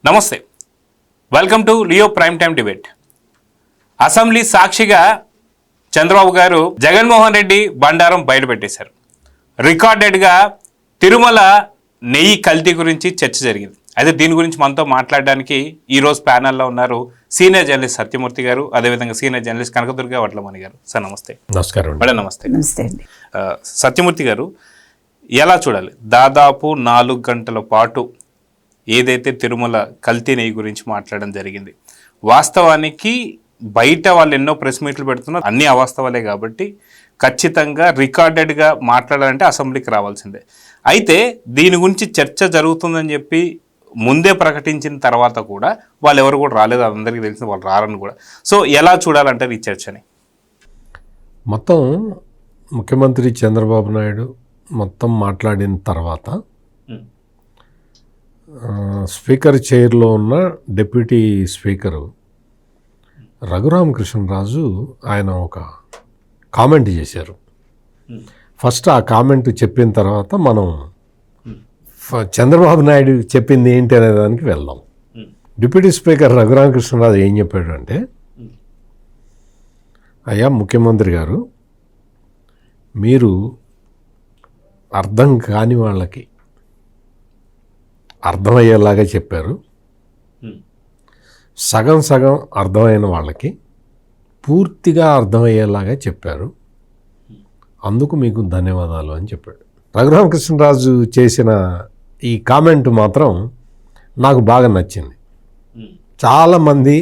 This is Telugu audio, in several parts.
నమస్తే, welcome to Leo prime time debate. Assembly సాక్షిగా చంద్రబాబు గారు జగన్మోహన్ రెడ్డి బండారం బయటపెట్టేశారు. రికార్డెడ్గా తిరుమల నెయ్యి కల్తీ గురించి చర్చ జరిగింది. అయితే దీని గురించి మనతో మాట్లాడడానికి ఈరోజు ప్యానెల్లో ఉన్నారు సీనియర్ జర్నలిస్ట్ సత్యమూర్తి గారు, అదేవిధంగా సీనియర్ జర్నలిస్ట్ కనకదుర్గ వడ్లమణి గారు. సార్ నమస్తే. నమస్కారం. మేడం నమస్తే. నమస్తే అండి. సత్యమూర్తి గారు, ఎలా చూడాలి? దాదాపు 4 గంటల పాటు ఏదైతే తిరుమల కల్తీ నెయ్యి గురించి మాట్లాడడం జరిగింది, వాస్తవానికి బయట వాళ్ళు ఎన్నో ప్రెస్ మీట్లు పెడుతున్నారు, అన్ని అవాస్తవాలే కాబట్టి ఖచ్చితంగా రికార్డెడ్గా మాట్లాడాలంటే అసెంబ్లీకి రావాల్సిందే. అయితే దీని గురించి చర్చ జరుగుతుందని చెప్పి ముందే ప్రకటించిన తర్వాత కూడా వాళ్ళు ఎవరు కూడా రాలేదు, అందరికీ తెలిసింది, వాళ్ళు రారని కూడా. సో ఎలా చూడాలంటారు ఈ చర్చని? మొత్తం ముఖ్యమంత్రి చంద్రబాబు నాయుడు మొత్తం మాట్లాడిన తర్వాత స్పీకర్ చైర్లో ఉన్న డిప్యూటీ స్పీకరు రఘురామకృష్ణరాజు ఆయన ఒక కామెంట్ చేశారు. ఫస్ట్ ఆ కామెంట్ చెప్పిన తర్వాత మనం చంద్రబాబు నాయుడు చెప్పింది ఏంటి అనే దానికి వెళ్దాం. డిప్యూటీ స్పీకర్ రఘురామకృష్ణరాజు ఏం చెప్పాడు అంటే, అయ్యా ముఖ్యమంత్రి గారు, మీరు అర్థం కాని వాళ్ళకి అర్థమయ్యేలాగా చెప్పారు, సగం సగం అర్థమైన వాళ్ళకి పూర్తిగా అర్థమయ్యేలాగా చెప్పారు, అందుకు మీకు ధన్యవాదాలు అని చెప్పాడు. రఘురామకృష్ణరాజు చేసిన ఈ కామెంట్ మాత్రం నాకు బాగా నచ్చింది. చాలామంది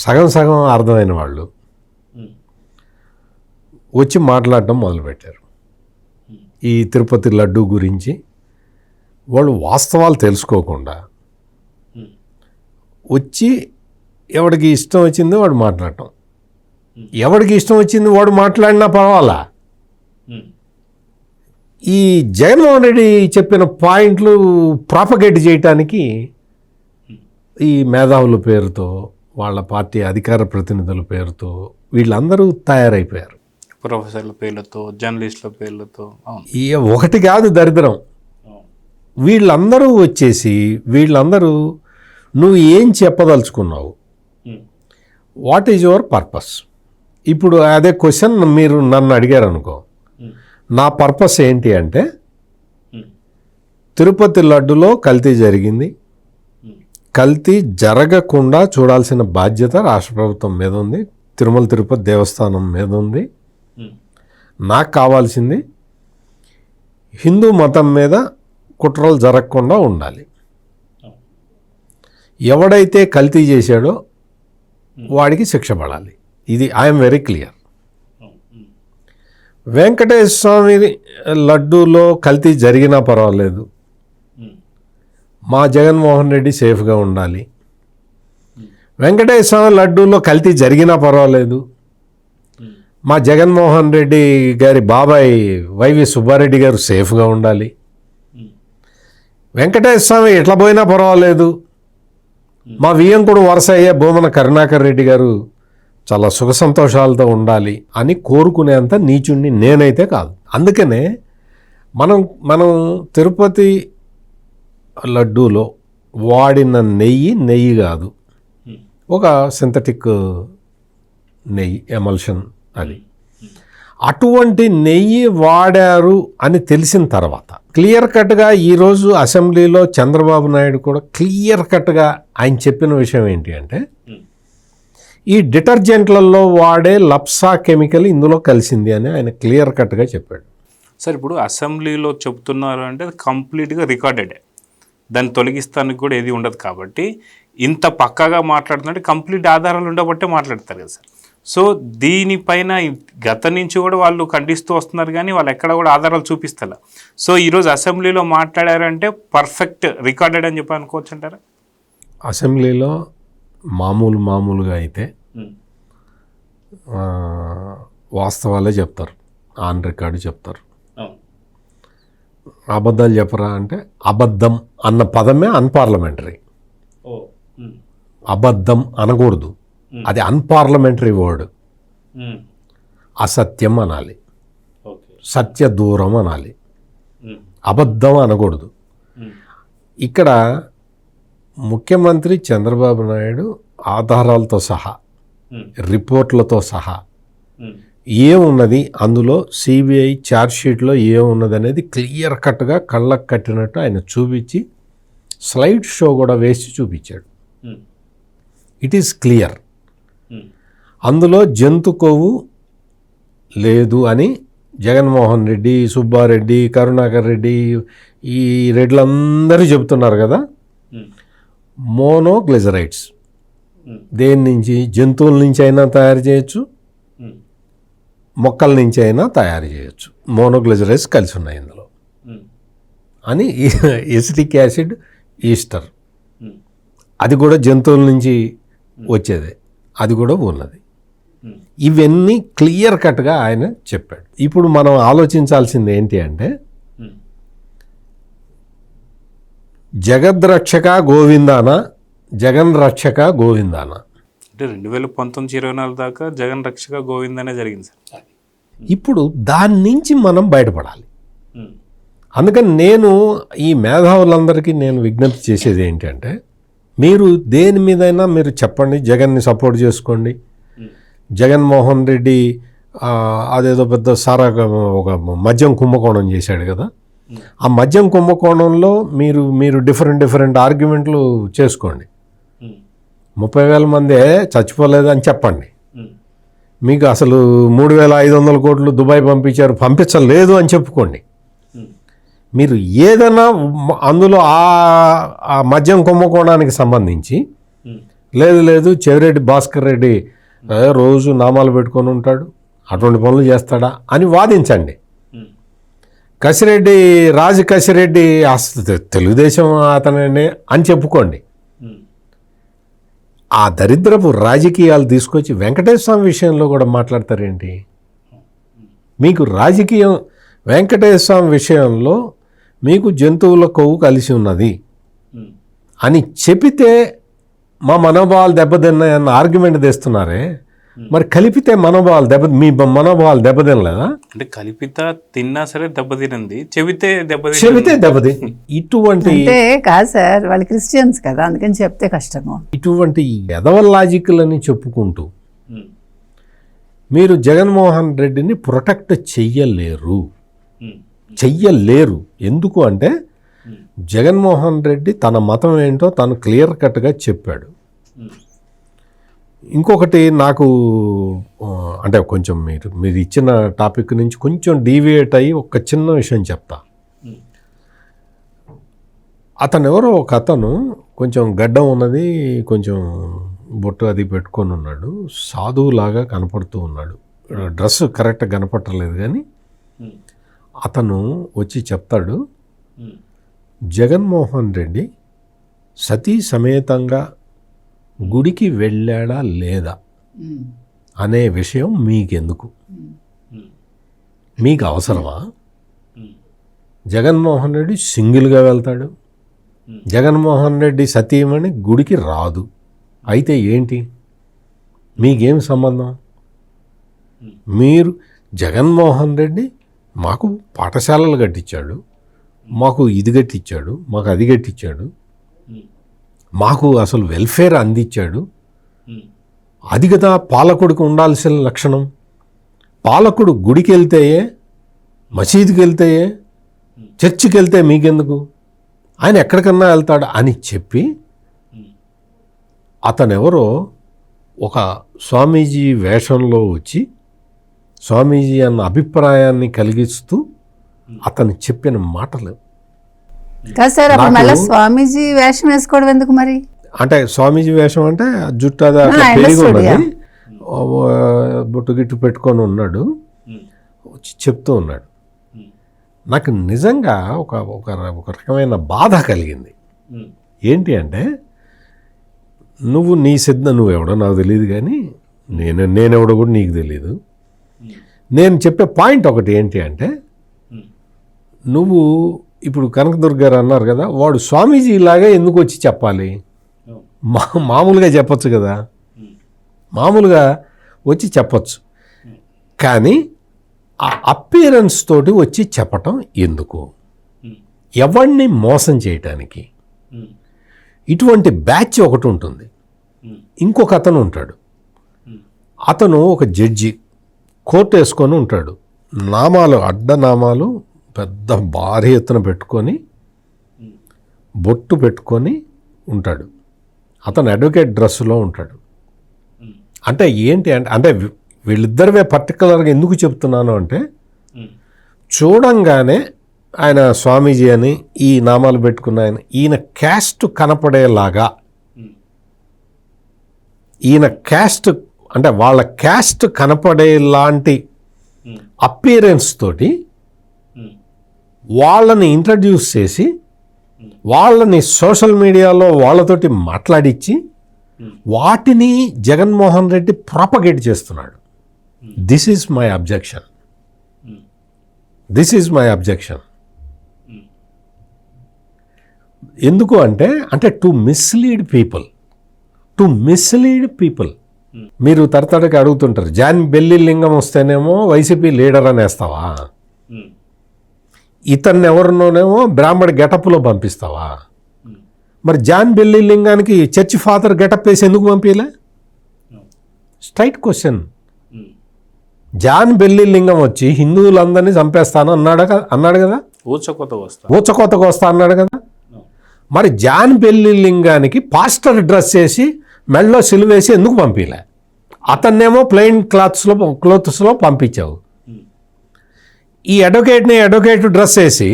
సగం సగం అర్థమైన వాళ్ళు వచ్చి మాట్లాడటం మొదలుపెట్టారు. ఈ తిరుపతి లడ్డు గురించి వాళ్ళు వాస్తవాలు తెలుసుకోకుండా వచ్చి ఎవడికి ఇష్టం వచ్చిందో వాడు మాట్లాడటం, ఎవడికి ఇష్టం వచ్చింది వాడు మాట్లాడినా పర్వాలా. ఈ జగన్మోహన్ రెడ్డి చెప్పిన పాయింట్లు ప్రాపగేట్ చేయటానికి ఈ మేధావుల పేరుతో, వాళ్ళ పార్టీ అధికార ప్రతినిధుల పేరుతో వీళ్ళందరూ తయారైపోయారు. ప్రొఫెసర్ల పేర్లతో, జర్నలిస్టుల పేర్లతో. ఒకటి కాదు దరిద్రం. వీళ్ళందరూ వచ్చేసి వీళ్ళందరూ నువ్వు ఏం చెప్పదలుచుకున్నావు, వాట్ ఈజ్ యువర్ పర్పస్? ఇప్పుడు అదే క్వశ్చన్ మీరు నన్ను అడిగారు అనుకో, నా పర్పస్ ఏంటి అంటే తిరుపతి లడ్డులో కల్తీ జరిగింది, కల్తీ జరగకుండా చూడాల్సిన బాధ్యత రాష్ట్ర ప్రభుత్వం మీద ఉంది, తిరుమల తిరుపతి దేవస్థానం మీద ఉంది. నాకు కావాల్సింది హిందూ మతం మీద కుట్రలు జరగకుండా ఉండాలి. ఎవడైతే కల్తీ చేశాడో వాడికి శిక్ష పడాలి. ఇది ఐఎమ్ వెరీ క్లియర్. వెంకటేశ్వర స్వామి లడ్డూలో కల్తీ జరిగినా పర్వాలేదు, మా జగన్మోహన్ రెడ్డి సేఫ్గా ఉండాలి. వెంకటేశ్వర స్వామి లడ్డూలో కల్తీ జరిగినా పర్వాలేదు, మా జగన్మోహన్ రెడ్డి గారి బాబాయ్ వైవి సుబ్బారెడ్డి గారు సేఫ్గా ఉండాలి. వెంకటేశ్వర స్వామి ఎట్లా పోయినా పర్వాలేదు, మా వియ్యంకుడు వరుస అయ్యే భూమన కరుణాకర్ రెడ్డి గారు చాలా సుఖ సంతోషాలతో ఉండాలి అని కోరుకునేంత నీచుణ్ణి నేనైతే కాదు. అందుకనే మనం తిరుపతి లడ్డూలో వాడిన నెయ్యి కాదు, ఒక సింథటిక్ నెయ్యి, ఎమల్షన్. అది అటువంటి నెయ్యి వాడారు అని తెలిసిన తర్వాత క్లియర్ కట్గా ఈరోజు అసెంబ్లీలో చంద్రబాబు నాయుడు కూడా క్లియర్ కట్గా ఆయన చెప్పిన విషయం ఏంటి అంటే, ఈ డిటర్జెంట్లలో వాడే లప్సా కెమికల్ ఇందులో కలిసింది అని ఆయన క్లియర్ కట్గా చెప్పాడు. సార్, ఇప్పుడు అసెంబ్లీలో చెప్తున్నారు అంటే అది కంప్లీట్గా రికార్డెడే, దాన్ని తొలగిస్తానికి కూడా ఏది ఉండదు. కాబట్టి ఇంత పక్కాగా మాట్లాడుతుంటే కంప్లీట్ ఆధారాలు ఉండబట్టే మాట్లాడతారు కదా సార్. సో దీనిపైన గత నుంచి కూడా వాళ్ళు ఖండిస్తూ వస్తున్నారు, కానీ వాళ్ళు ఎక్కడ కూడా ఆధారాలు చూపిస్తారు. సో ఈరోజు అసెంబ్లీలో మాట్లాడారంటే పర్ఫెక్ట్ రికార్డెడ్ అని చెప్పి అనుకోవచ్చు అంటారా? అసెంబ్లీలో మామూలుగా అయితే వాస్తవాలే చెప్తారు, ఆన్ రికార్డు చెప్తారు. అబద్ధాలు చెప్పరా అంటే, అబద్ధం అన్న పదమే అన్పార్లమెంటరీ. అబద్ధం అనకూడదు, అది అన్పార్లమెంటరీ వర్డ్. అసత్యం అనాలి, సత్య దూరం అనాలి, అబద్ధం అనకూడదు. ఇక్కడ ముఖ్యమంత్రి చంద్రబాబు నాయుడు ఆధారాలతో సహా రిపోర్ట్లతో సహా ఏమున్నది అందులో సిబిఐ ఛార్జ్షీట్లో ఏమున్నది అనేది క్లియర్ కట్గా కళ్ళకు కట్టినట్టు ఆయన చూపించి స్లైడ్ షో కూడా వేసి చూపించాడు. It is clear. అందులో జంతు కొవ్వు లేదు అని జగన్మోహన్ రెడ్డి, సుబ్బారెడ్డి, కరుణాకర్ రెడ్డి, ఈ రెడ్లందరూ చెబుతున్నారు కదా. మోనోగ్లిజరైడ్స్ దేని నుంచి, జంతువుల నుంచి అయినా తయారు చేయొచ్చు, మొక్కల నుంచి అయినా తయారు చేయొచ్చు. మోనోగ్లిజరైడ్స్ కలిసి ఉన్నాయి ఇందులో అని. ఎసిటిక్ యాసిడ్, ఈస్టర్, అది కూడా జంతువుల నుంచి వచ్చేదే, అది కూడా ఉన్నది. ఇవన్నీ క్లియర్ కట్గా ఆయన చెప్పాడు. ఇప్పుడు మనం ఆలోచించాల్సింది ఏంటి అంటే, జగద్రక్షక గోవిందానా, జగన్ రక్షక గోవిందానా? అంటే 2019-24 దాకా జగన్ రక్షక గోవిందనే జరిగింది సార్. ఇప్పుడు దాని నుంచి మనం బయటపడాలి. అందుకని నేను ఈ మేధావులందరికీ నేను విజ్ఞప్తి చేసేది ఏంటంటే, మీరు దేని మీదైనా మీరు చెప్పండి, జగన్ని సపోర్ట్ చేసుకోండి. జగన్మోహన్ రెడ్డి అదేదో పెద్ద సారా ఒక మద్యం కుంభకోణం చేశాడు కదా, ఆ మద్యం కుంభకోణంలో మీరు డిఫరెంట్ ఆర్గ్యుమెంట్లు చేసుకోండి. 30,000 మందే చచ్చిపోలేదు అని చెప్పండి. మీకు అసలు 3,500 కోట్లు దుబాయ్ పంపించలేదు అని చెప్పుకోండి. మీరు ఏదైనా అందులో ఆ మద్యం కుంభకోణానికి సంబంధించి లేదు చెవిరెడ్డి భాస్కర్ రెడ్డి రోజు నామాలు పెట్టుకొని ఉంటాడు, అటువంటి పనులు చేస్తాడా అని వాదించండి. కసిరెడ్డి తెలుగుదేశం అతనే అని చెప్పుకోండి. ఆ దరిద్రపు రాజకీయాలు తీసుకొచ్చి వెంకటేశ్వర స్వామి విషయంలో కూడా మాట్లాడతారేంటి? మీకు రాజకీయం వెంకటేశ్వర స్వామి విషయంలో మీకు జంతువుల కొవ్వు కలిసి ఉన్నది అని చెప్పితే మా మనోభావాలు దెబ్బతిన్నాయన్న ఆర్గ్యుమెంట్ తెస్తున్నారే, మరి కలిపితే మీ మనోభావాలు దెబ్బతినలేదా? అంటే కలిపితే తిన్నా సరే దెబ్బతినంది, చెబితే దెబ్బతి ఇటువంటి కాదు సార్, వాళ్ళు క్రిస్టియన్స్ కదా, అందుకని చెప్తే కష్టము. ఇటువంటి ఎదవ లాజికల్ అని చెప్పుకుంటూ మీరు జగన్మోహన్ రెడ్డిని ప్రొటెక్ట్ చెయ్యలేరు. ఎందుకు అంటే జగన్మోహన్ రెడ్డి తన మతం ఏంటో తను క్లియర్ కట్గా చెప్పాడు. ఇంకొకటి నాకు అంటే కొంచెం మీరు ఇచ్చిన టాపిక్ నుంచి కొంచెం డీవియేట్ అయ్యి ఒక చిన్న విషయం చెప్తా. ఒక అతను కొంచెం గడ్డం ఉన్నది, కొంచెం బొట్టు అది పెట్టుకొని ఉన్నాడు, సాధువులాగా కనపడుతూ ఉన్నాడు. డ్రెస్ కరెక్ట్గా కనపడలేదు కానీ అతను వచ్చి చెప్తాడు, జగన్మోహన్ రెడ్డి సతీ సమేతంగా గుడికి వెళ్ళాడా లేదా అనే విషయం మీకెందుకు? మీకు అవసరమా? జగన్మోహన్ రెడ్డి సింగిల్గా వెళ్తాడు. జగన్మోహన్ రెడ్డి సతీమణి గుడికి రాదు. అయితే ఏంటి? మీకేం సంబంధం? మీరు జగన్మోహన్ రెడ్డి మాకు పాఠశాలలు కట్టించాడు, మాకు ఇది కట్టించాడు, మాకు అది కట్టించాడు, మాకు అసలు వెల్ఫేర్ అందించాడు. అది కదా పాలకుడికి ఉండాల్సిన లక్షణం. పాలకుడు గుడికి వెళ్తేయే, మసీదుకి వెళ్తేయే, చర్చికి వెళ్తే మీకెందుకు? ఆయన ఎక్కడికన్నా వెళ్తాడు అని చెప్పి అతనెవరో ఒక స్వామీజీ వేషంలో వచ్చి స్వామీజీ అన్న అభిప్రాయాన్ని కలిగిస్తూ అతను చెప్పిన మాటలు. స్వామీజీ వేషం వేసుకోవడం ఎందుకు మరి? అంటే స్వామీజీ వేషం అంటే జుట్టు అది అట్లా పెరిగి ఉన్నది, బొట్టు గిట్టు పెట్టుకొని ఉన్నాడు, చెప్తూ ఉన్నాడు. నాకు నిజంగా ఒక రకమైన బాధ కలిగింది. ఏంటి అంటే, నువ్వెవడో నాకు తెలియదు కానీ నేనెవడో కూడా నీకు తెలియదు. నేను చెప్పే పాయింట్ ఒకటి ఏంటి అంటే, నువ్వు ఇప్పుడు కనకదుర్గ గారు అన్నారు కదా, వాడు స్వామీజీ ఇలాగే ఎందుకు వచ్చి చెప్పాలి? మామూలుగా చెప్పచ్చు కదా, మామూలుగా వచ్చి చెప్పచ్చు. కానీ ఆ అపియరెన్స్ తోటి వచ్చి చెప్పటం ఎందుకు? ఎవరిని మోసం చేయటానికి? ఇటువంటి బ్యాచ్ ఒకటి ఉంటుంది. ఇంకొక అతను ఉంటాడు, అతను ఒక జడ్జి, కోర్టు వేసుకొని ఉంటాడు, నామాలు అడ్డనామాలు పెద్ద భారీ ఎత్తున పెట్టుకొని బొట్టు పెట్టుకొని ఉంటాడు. అతను అడ్వకేట్ డ్రెస్సులో ఉంటాడు. అంటే ఏంటి అంటే వీళ్ళిద్దరివే పర్టికులర్గా ఎందుకు చెప్తున్నాను అంటే, చూడంగానే ఆయన స్వామీజీ అని ఈ నామాలు పెట్టుకున్న ఈయన క్యాస్ట్ కనపడేలాగా, ఈయన క్యాస్ట్ అంటే వాళ్ళ క్యాస్ట్ కనపడేలాంటి అపియరెన్స్ తోటి వాళ్ళని ఇంట్రడ్యూస్ చేసి వాళ్ళని సోషల్ మీడియాలో వాళ్ళతోటి మాట్లాడించి వాటిని జగన్మోహన్ రెడ్డి ప్రాపగేట్ చేస్తున్నాడు. This is my objection. This is my objection. ఎందుకు అంటే టు మిస్లీడ్ పీపుల్. మీరు తరతరకి అడుగుతుంటారు, జాన్ బెల్లి లింగం వస్తేనేమో వైసీపీ లీడర్ అనేస్తావా, ఇతన్ని ఎవరినోనేమో బ్రాహ్మణ గెటప్లో పంపిస్తావా? మరి జాన్ బెల్లి లింగానికి చర్చ్ ఫాదర్ గెటప్ వేసి ఎందుకు పంపించలే? Straight question. John Belli Lingam వచ్చి హిందువులందరినీ చంపేస్తాను అన్నాడు కదా, ఊచకోతకు వస్తా అన్నాడు కదా. మరి జాన్ బెల్లి లింగానికి పాస్టర్ డ్రెస్ వేసి మెడలో సిలువేసి ఎందుకు పంపించలే? అతన్నేమో ప్లెయిన్ క్లోత్స్లో పంపించావు. ఈ అడ్వకేట్ డ్రెస్ వేసి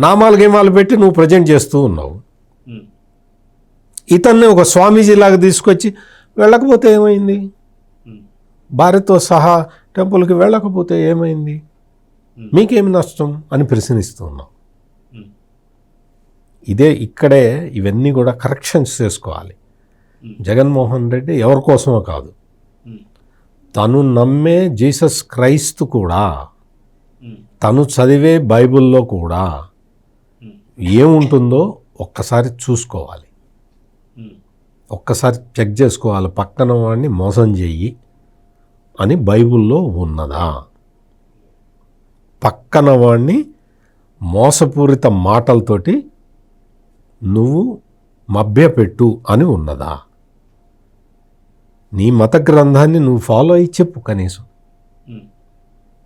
నామాలు గేమాలు పెట్టి నువ్వు ప్రజెంట్ చేస్తూ ఉన్నావు. ఇతన్ని ఒక స్వామీజీ లాగా తీసుకొచ్చి వెళ్ళకపోతే ఏమైంది? భార్యతో సహా టెంపుల్కి వెళ్ళకపోతే ఏమైంది? మీకేమి నష్టం అని ప్రశ్నిస్తూ ఉన్నావు. ఇక్కడే ఇవన్నీ కూడా కరెక్షన్స్ చేసుకోవాలి. జగన్మోహన్ రెడ్డి ఎవరి కోసమో కాదు, తను నమ్మే జీసస్ క్రైస్తు కూడా, తను చదివే బైబిల్లో కూడా ఏముంటుందో ఒక్కసారి చూసుకోవాలి, ఒక్కసారి చెక్ చేసుకోవాలి. పక్కన వాడిని మోసం చెయ్యి అని బైబిల్లో ఉన్నదా? పక్కన వాడిని మోసపూరిత మాటలతోటి నువ్వు మభ్యపెట్టు అని ఉన్నదా? నీ మత గ్రంథాన్ని నువ్వు ఫాలో అయ్యి చెప్పు కనీసం.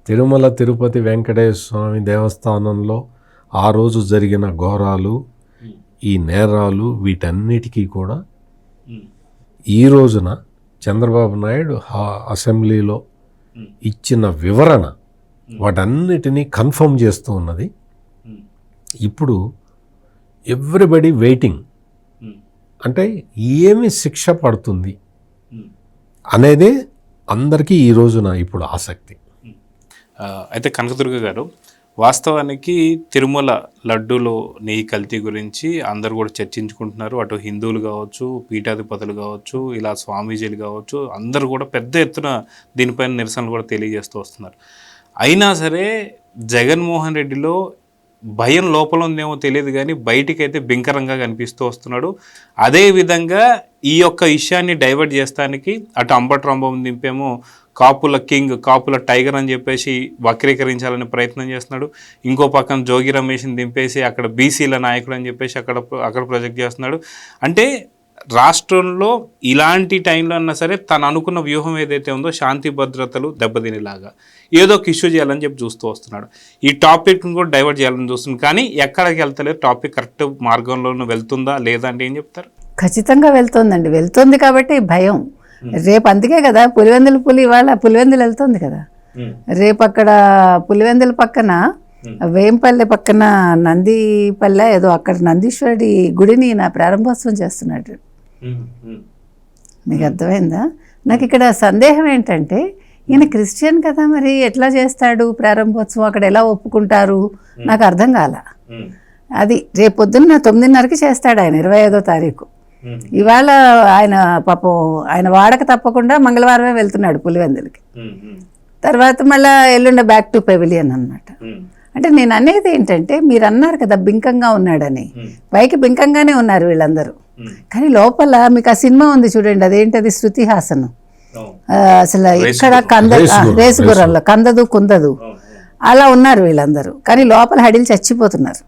తిరుమల తిరుపతి వెంకటేశ్వర స్వామి దేవస్థానంలో ఆ రోజు జరిగిన ఘోరాలు, ఈ నేరాలు, వీటన్నిటికీ కూడా ఈ రోజున చంద్రబాబు నాయుడు అసెంబ్లీలో ఇచ్చిన వివరణ వాటన్నిటినీ కన్ఫర్మ్ చేస్తూ ఉన్నది. ఇప్పుడు ఎవ్రీబడి వెయిటింగ్, అంటే ఏమి శిక్ష పడుతుంది అనేదే అందరికీ ఈ రోజున ఇప్పుడు ఆసక్తి. అయితే కనకదుర్గ గారు, వాస్తవానికి తిరుమల లడ్డూలో నెయ్యి కల్తీ గురించి అందరూ కూడా చర్చించుకుంటున్నారు. అటు హిందువులు కావచ్చు, పీఠాధిపతులు కావచ్చు, ఇలా స్వామీజీలు కావచ్చు, అందరూ కూడా పెద్ద ఎత్తున దీనిపైన నిరసనలు కూడా తెలియజేస్తూ వస్తున్నారు. అయినా సరే జగన్మోహన్ రెడ్డిలో భయం లోపల ఉందేమో తెలియదు కానీ బయటికైతే బింకరంగా కనిపిస్తూ వస్తున్నాడు. అదేవిధంగా ఈ యొక్క విషయాన్ని డైవర్ట్ చేస్తానికి అటు అంబట్రాంబం దింపేమో కాపుల కింగ్, కాపుల టైగర్ అని చెప్పేసి వక్రీకరించాలని ప్రయత్నం చేస్తున్నాడు. ఇంకో పక్కన జోగి రమేష్ని దింపేసి అక్కడ బీసీల నాయకుడు అని చెప్పేసి అక్కడ ప్రొజెక్ట్ చేస్తున్నాడు. అంటే రాష్ట్రంలో ఇలాంటి టైంలో అన్నా సరే తను అనుకున్న వ్యూహం ఏదైతే ఉందో శాంతి భద్రతలు దెబ్బతినేలాగా ఏదో ఒక ఇష్యూ చేయాలని చెప్పి చూస్తూ వస్తున్నాడు. ఈ టాపిక్ని కూడా డైవర్ట్ చేయాలని చూస్తుంది, కానీ ఎక్కడికి వెళ్తలేదు. టాపిక్ కరెక్ట్ మార్గంలో వెళ్తుందా లేదా అంటే ఏం చెప్తారు? ఖచ్చితంగా వెళ్తుంది కాబట్టి భయం. రేపు అందుకే కదా పులివెందుల పులి ఇవాళ పులివెందులు వెళ్తుంది కదా. రేపు అక్కడ పులివెందుల పక్కన వేంపల్లె పక్కన నందిపల్లె ఏదో అక్కడ నందీశ్వరుడి గుడిని నా ప్రారంభోత్సవం చేస్తున్నాడు. మీకు అర్థమైందా? నాకు ఇక్కడ సందేహం ఏంటంటే ఈయన క్రిస్టియన్ కదా, మరి ఎట్లా చేస్తాడు ప్రారంభోత్సవం? అక్కడ ఎలా ఒప్పుకుంటారు? నాకు అర్థం కాల. అది రేపు పొద్దున్న 9:30కి చేస్తాడు ఆయన, 25వ తారీఖు. ఇవాళ ఆయన పాపం ఆయన వాడక తప్పకుండా మంగళవారమే వెళ్తున్నాడు పులివెందులకి. తర్వాత మళ్ళీ ఎల్లుండ బ్యాక్ టు పెవిలియన్ అన్నమాట. అంటే నేను అనేది ఏంటంటే, మీరు అన్నారు కదా బింకంగా ఉన్నాడని, పైకి బింకంగానే ఉన్నారు వీళ్ళందరూ, కానీ లోపల మీకు ఆ సినిమా ఉంది చూడండి, అదేంటది శృతి హాసన్, అసలు ఇక్కడ రేసు గుర్రంలో కందదు కుందదు అలా ఉన్నారు వీళ్ళందరూ, కానీ లోపల హడిలు చచ్చిపోతున్నారు.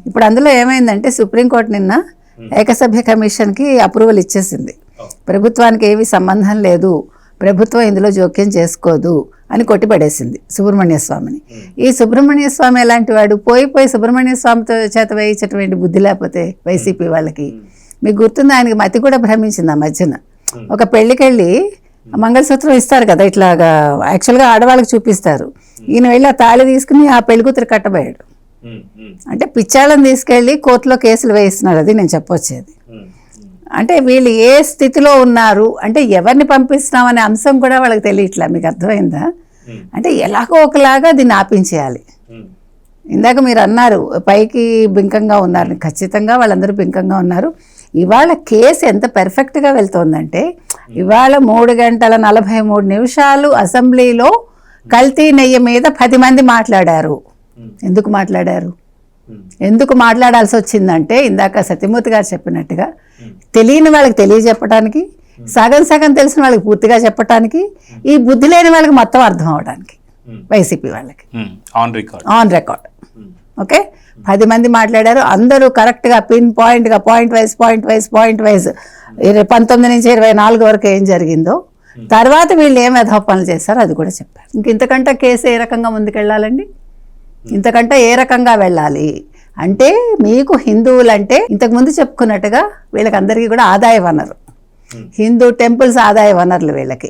ఇప్పుడు అందులో ఏమైందంటే సుప్రీంకోర్టు నిన్న ఏకసభ్య కమిషన్కి అప్రూవల్ ఇచ్చేసింది. ప్రభుత్వానికి ఏమీ సంబంధం లేదు, ప్రభుత్వం ఇందులో జోక్యం చేసుకోదు అని కొట్టిపడేసింది సుబ్రహ్మణ్య స్వామిని. ఈ సుబ్రహ్మణ్య స్వామి ఎలాంటి వాడు, పోయి సుబ్రహ్మణ్య స్వామితో చేత వేయించేటువంటి బుద్ధి లేకపోతే వైసీపీ వాళ్ళకి. మీకు గుర్తుంది, ఆయనకి మతి కూడా భ్రమించింది ఆ మధ్యన. ఒక పెళ్ళికెళ్ళి మంగళసూత్రం ఇస్తారు కదా, ఇట్లాగా యాక్చువల్గా ఆడవాళ్ళకి చూపిస్తారు. ఈయన వెళ్ళి ఆ తాళి తీసుకుని ఆ పెళ్లి కూతురు కట్టబోయాడు. అంటే పిచ్చాళ్ళని తీసుకెళ్ళి కోర్టులో కేసులు వేయిస్తున్నారు. అది నేను చెప్పొచ్చేది. అంటే వీళ్ళు ఏ స్థితిలో ఉన్నారు అంటే ఎవరిని పంపిస్తున్నాం అనే అంశం కూడా వాళ్ళకి తెలియట్లా. మీకు అర్థమైందా? అంటే ఎలాగో ఒకలాగా దీన్ని ఆపించేయాలి. ఇందాక మీరు అన్నారు పైకి బింకంగా ఉన్నారు, ఖచ్చితంగా వాళ్ళందరూ బింకంగా ఉన్నారు. ఇవాళ కేసు ఎంత పెర్ఫెక్ట్గా వెళ్తోందంటే, ఇవాళ 3 గంటల 43 నిమిషాలు అసెంబ్లీలో కల్తీ నెయ్యి మీద 10 మంది మాట్లాడారు. ఎందుకు మాట్లాడాల్సి వచ్చిందంటే, ఇందాక సత్యమూర్తి గారు చెప్పినట్టుగా తెలియని వాళ్ళకి తెలియజెప్పడానికి, సగం తెలిసిన వాళ్ళకి పూర్తిగా చెప్పడానికి, ఈ బుద్ధి లేని వాళ్ళకి మొత్తం అర్థం అవడానికి, వైసీపీ వాళ్ళకి ఆన్ రికార్డ్. ఓకే, 10 మంది మాట్లాడారు. అందరూ కరెక్ట్గా పిన్ పాయింట్గా పాయింట్ వైజ్ 19 నుంచి 24 వరకు ఏం జరిగిందో, తర్వాత వీళ్ళు ఏం యథాపనలు చేస్తారో అది కూడా చెప్పారు. ఇంతకంటే కేసు ఏ రకంగా ముందుకెళ్ళాలండి? ఇంతకంటే ఏ రకంగా వెళ్ళాలి అంటే, మీకు హిందువులంటే ఇంతకుముందు చెప్పుకున్నట్టుగా వీళ్ళకి అందరికీ కూడా ఆదాయ వనరు. హిందూ టెంపుల్స్ ఆదాయ వనరులు వీళ్ళకి